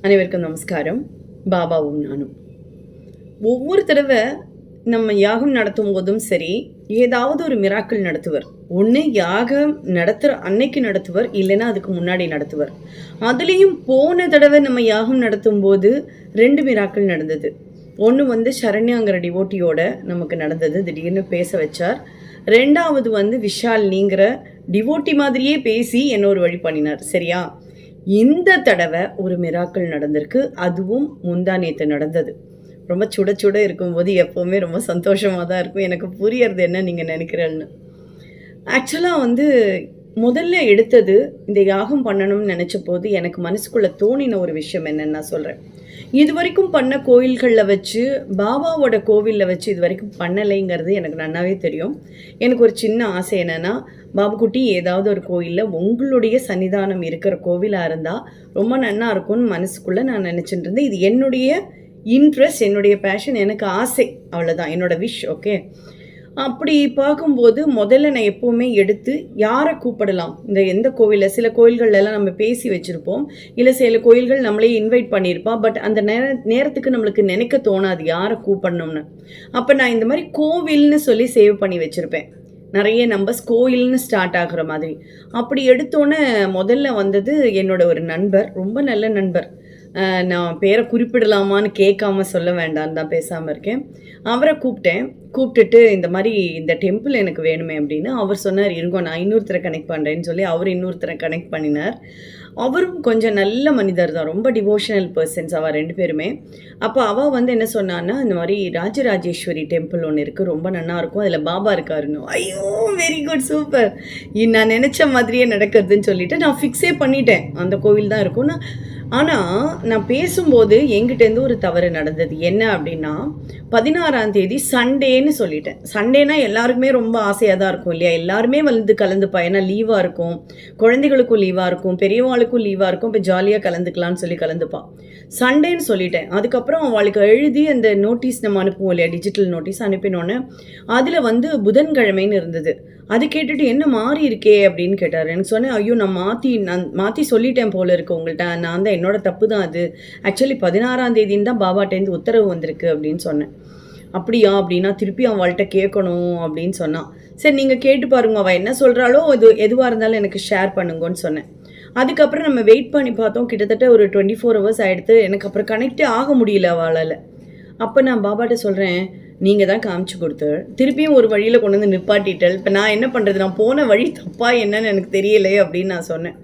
அனைவருக்கும் நமஸ்காரம். பாபாவும் நானும் ஒவ்வொரு தடவை நம்ம யாகம் நடத்தும் போதும் சரி, ஏதாவது ஒரு மிராக்கள் நடத்துவர். ஒன்று யாகம் நடத்துகிற அன்னைக்கு நடத்துவர், இல்லைன்னா அதுக்கு முன்னாடி நடத்துவர். அதுலேயும் போன தடவை நம்ம யாகம் நடத்தும் போது 2 மிராக்கள் நடந்தது. ஒன்று சரண்யாங்கிற டிவோட்டியோட நமக்கு நடந்தது, திடீர்னு பேச வச்சார். 2வது விஷால்னிங்கிற டிவோட்டி மாதிரியே பேசி என்ன ஒரு வழி பண்ணினார். சரியா? இந்த தடவை ஒரு மிராக்கள் நடந்திருக்கு. அதுவும் முந்தா நேற்று நடந்தது. ரொம்ப சுட சுட இருக்கும்போது எப்போவுமே ரொம்ப சந்தோஷமாக தான் இருக்கும். எனக்கு புரியறது என்ன நீங்கள் நினைக்கிறேன்னு. ஆக்சுவலாக முதல்ல எடுத்தது இந்த யாகம் பண்ணணும்னு நினச்ச போது எனக்கு மனசுக்குள்ளே தோணின ஒரு விஷயம் என்னன்னு நான் சொல்கிறேன். இது வரைக்கும் பண்ண கோயில்களில் வச்சு, பாபாவோட கோவிலில் வச்சு இது வரைக்கும் பண்ணலைங்கிறது எனக்கு நல்லாவே தெரியும். எனக்கு ஒரு சின்ன ஆசை என்னென்னா, பாபுக்குட்டி ஏதாவது ஒரு கோயிலில் உங்களுடைய சன்னிதானம் இருக்கிற கோவிலாக இருந்தால் ரொம்ப நல்லா இருக்கும்னு மனசுக்குள்ளே நான் நினச்சிட்டு இருந்தேன். இது என்னுடைய இன்ட்ரெஸ்ட், என்னுடைய பேஷன், எனக்கு ஆசை, அவ்வளோதான் என்னோட விஷ். ஓகே, அப்படி பார்க்கும்போது முதல்ல நான் எப்போவுமே எடுத்து யாரை கூப்பிடலாம், இந்த எந்த கோவிலில், சில கோயில்கள்லாம் நம்ம பேசி வச்சுருப்போம், இல்லை சில கோயில்கள் நம்மளே இன்வைட் பண்ணியிருப்போம். பட் அந்த நேரத்துக்கு நம்மளுக்கு நினைக்க தோணாது யாரை கூப்பிடணும்னு. அப்போ நான் இந்த மாதிரி கோவில்னு சொல்லி சேவ் பண்ணி வச்சுருப்பேன். நிறைய நம்பர்ஸ் கோயில்னு ஸ்டார்ட் ஆகுற மாதிரி. அப்படி எடுத்தோன்னே முதல்ல வந்தது என்னோட ஒரு நண்பர், ரொம்ப நல்ல நண்பர். நான் பேரை குறிப்பிடலாமான்னு கேட்காம சொல்ல வேண்டான்னு தான் பேசாமல் இருக்கேன். அவரை கூப்பிட்டுட்டு இந்த மாதிரி இந்த டெம்பிள் எனக்கு வேணுமே அப்படின்னு அவர் சொன்னார். இருங்கோ நான் இன்னொருத்தரை கனெக்ட் பண்ணுறேன்னு சொல்லி அவர் இன்னொருத்தரை கனெக்ட் பண்ணினார். அவரும் கொஞ்சம் நல்ல மனிதர் தான், ரொம்ப டிவோஷனல் பர்சன்ஸ் அவள் 2 பேருமே. அப்போ அவள் என்ன சொன்னான்னா, இந்த மாதிரி ராஜராஜேஸ்வரி டெம்பிள் ஒன்று இருக்குது, ரொம்ப நல்லாயிருக்கும், அதில் பாபா இருக்காருன்னு. ஐயோ வெரி குட், சூப்பர், நான் நினச்ச மாதிரியே நடக்கிறதுன்னு சொல்லிவிட்டு நான் ஃபிக்ஸே பண்ணிட்டேன் அந்த கோவில் தான் இருக்கும்னு. ஆனால் நான் பேசும்போது எங்கிட்டேருந்து ஒரு தவறு நடந்தது. என்ன அப்படின்னா, 16ஆம் தேதி சண்டேன்னு சொல்லிட்டேன். சண்டேனா எல்லாருக்குமே ரொம்ப ஆசையாக தான் இருக்கும் இல்லையா? எல்லாருமே கலந்துப்பா, ஏன்னா லீவாக இருக்கும், குழந்தைகளுக்கும் லீவாக இருக்கும், பெரியவாளுக்கும் லீவாக இருக்கும். இப்போ ஜாலியாக கலந்துக்கலான்னு சொல்லி கலந்துப்பா. சண்டேன்னு சொல்லிட்டேன். அதுக்கப்புறம் அவளுக்கு எழுதி அந்த நோட்டீஸ் நம்ம அனுப்புவோம் இல்லையா, டிஜிட்டல் நோட்டீஸ் அனுப்பினோன்னே அதில் புதன்கிழமைன்னு இருந்தது. அது கேட்டுட்டு என்ன மாறி இருக்கே அப்படின்னு கேட்டார். எனக்கு சொன்னேன், ஐயோ நான் மாற்றி சொல்லிட்டேன் போல இருக்கு உங்கள்கிட்ட, நான் தான், என்னோட தப்பு தான் அது. ஆக்சுவலி 16ஆம் தேதின்னு தான் பாபாட்டேருந்து உத்தரவு வந்திருக்கு அப்படின்னு சொன்னேன். அப்படியா அப்படின்னா திருப்பி அவள்கிட்ட கேட்கணும் அப்படின்னு சொன்னான். சரி நீங்கள் கேட்டு பாருங்க, அவள் என்ன சொல்கிறாளோ எதுவாக இருந்தாலும் எனக்கு ஷேர் பண்ணுங்கன்னு சொன்னேன். அதுக்கப்புறம் நம்ம வெயிட் பண்ணி பார்த்தோம். கிட்டத்தட்ட ஒரு 24 hours ஆகிடுது. எனக்கு அப்புறம் கனெக்டே ஆக முடியல அவளால். அப்போ நான் பாபாட்ட சொல்கிறேன், நீங்கள் தான் காமிச்சு கொடுத்து திருப்பியும் ஒரு வழியில் கொண்டு வந்து நிப்பாட்டிட்டல். இப்போ நான் என்ன பண்ணுறது, நான் போன வழி தப்பா என்னன்னு எனக்கு தெரியலையே அப்படின்னு நான் சொன்னேன்.